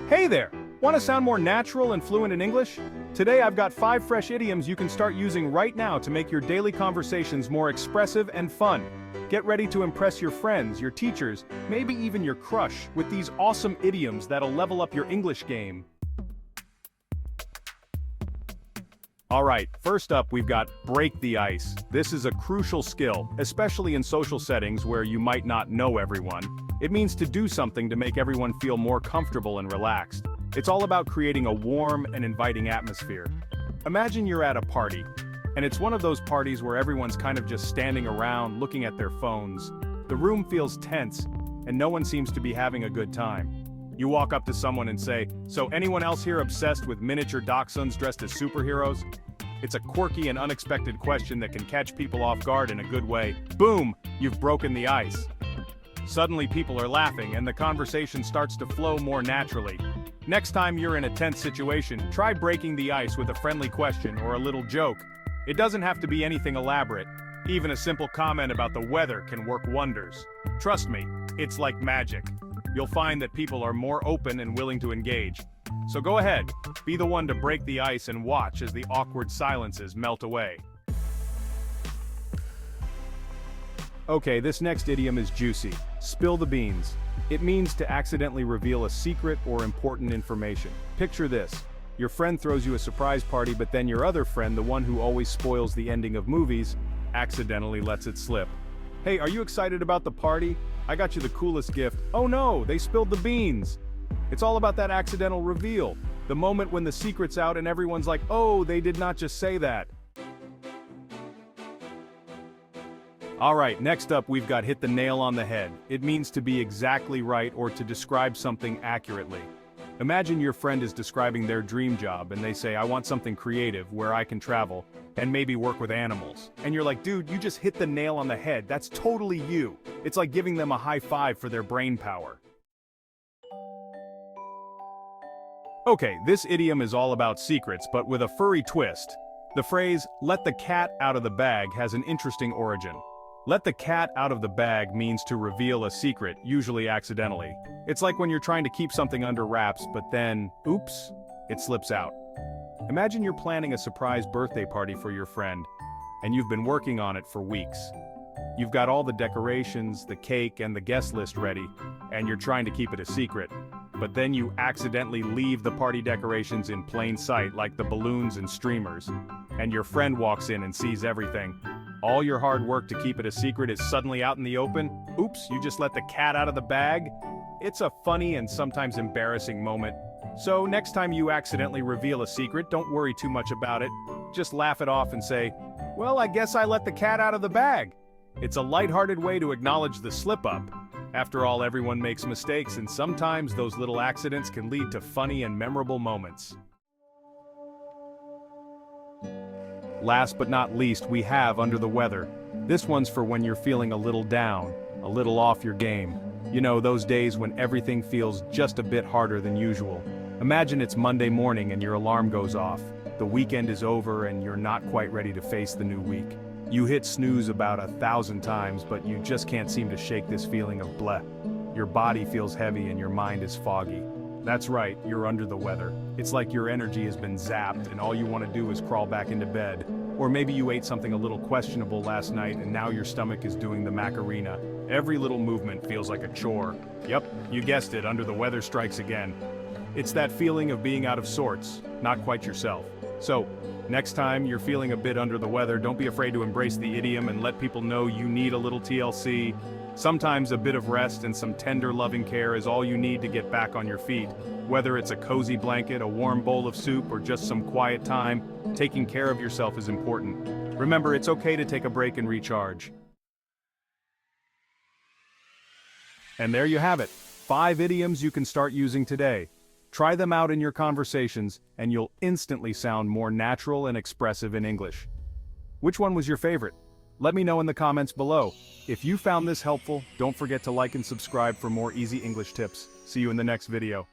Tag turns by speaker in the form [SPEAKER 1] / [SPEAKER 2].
[SPEAKER 1] Hey there! Want to sound more natural and fluent in English? Today I've got 5 fresh idioms you can start using right now to make your daily conversations more expressive and fun. Get ready to impress your friends, your teachers, maybe even your crush with these awesome idioms that'll level up your English game. Alright, first up we've got break the ice. This is a crucial skill, especially in social settings where you might not know everyone. It means to do something to make everyone feel more comfortable and relaxed. It's all about creating a warm and inviting atmosphere. Imagine you're at a party, and it's one of those parties where everyone's kind of just standing around looking at their phones. The room feels tense, and no one seems to be having a good time. You walk up to someone and say, "So anyone else here obsessed with miniature dachshunds dressed as superheroes?" It's a quirky and unexpected question that can catch people off guard in a good way. Boom! You've broken the ice. Suddenly people are laughing and the conversation starts to flow more naturally. Next time you're in a tense situation, try breaking the ice with a friendly question or a little joke. It doesn't have to be anything elaborate. Even a simple comment about the weather can work wonders. Trust me, it's like magic. You'll find that people are more open and willing to engage. So go ahead, be the one to break the ice and watch as the awkward silences melt away. Okay, this next idiom is juicy. Spill the beans. It means to accidentally reveal a secret or important information. Picture this. Your friend throws you a surprise party, but then your other friend, the one who always spoils the ending of movies, accidentally lets it slip. "Hey, are you excited about the party? I got you the coolest gift." "Oh no, they spilled the beans." It's all about that accidental reveal. The moment when the secret's out and everyone's like, "Oh, they did not just say that." Alright, next up we've got hit the nail on the head. It means to be exactly right or to describe something accurately. Imagine your friend is describing their dream job and they say, "I want something creative where I can travel and maybe work with animals." And you're like, "Dude, you just hit the nail on the head. That's totally you." It's like giving them a high five for their brain power. Okay, this idiom is all about secrets, but with a furry twist. The phrase, "let the cat out of the bag," has an interesting origin. Let the cat out of the bag means to reveal a secret, usually accidentally. It's like when you're trying to keep something under wraps, but then, oops, it slips out. Imagine you're planning a surprise birthday party for your friend, and you've been working on it for weeks. You've got all the decorations, the cake, and the guest list ready, and you're trying to keep it a secret. But then you accidentally leave the party decorations in plain sight, like the balloons and streamers, and your friend walks in and sees everything. All your hard work to keep it a secret is suddenly out in the open. Oops, you just let the cat out of the bag. It's a funny and sometimes embarrassing moment. So next time you accidentally reveal a secret, don't worry too much about it. Just laugh it off and say, "Well, I guess I let the cat out of the bag." It's a lighthearted way to acknowledge the slip-up. After all, everyone makes mistakes, and sometimes those little accidents can lead to funny and memorable moments. Last but not least, we have under the weather. This one's for when you're feeling a little down, a little off your game. You know, those days when everything feels just a bit harder than usual. Imagine it's Monday morning and your alarm goes off. The weekend is over and you're not quite ready to face the new week. You hit snooze about 1,000 times, but you just can't seem to shake this feeling of bleh. Your body feels heavy and your mind is foggy. That's right, you're under the weather. It's like your energy has been zapped and all you want to do is crawl back into bed. Or maybe you ate something a little questionable last night and now your stomach is doing the Macarena. Every little movement feels like a chore. Yep, you guessed it, under the weather strikes again. It's that feeling of being out of sorts, not quite yourself. So, next time you're feeling a bit under the weather, don't be afraid to embrace the idiom and let people know you need a little TLC. Sometimes a bit of rest and some tender loving care is all you need to get back on your feet. Whether it's a cozy blanket, a warm bowl of soup, or just some quiet time, taking care of yourself is important. Remember, it's okay to take a break and recharge. And there you have it, 5 idioms you can start using today. Try them out in your conversations, and you'll instantly sound more natural and expressive in English. Which one was your favorite? Let me know in the comments below. If you found this helpful, don't forget to like and subscribe for more easy English tips. See you in the next video.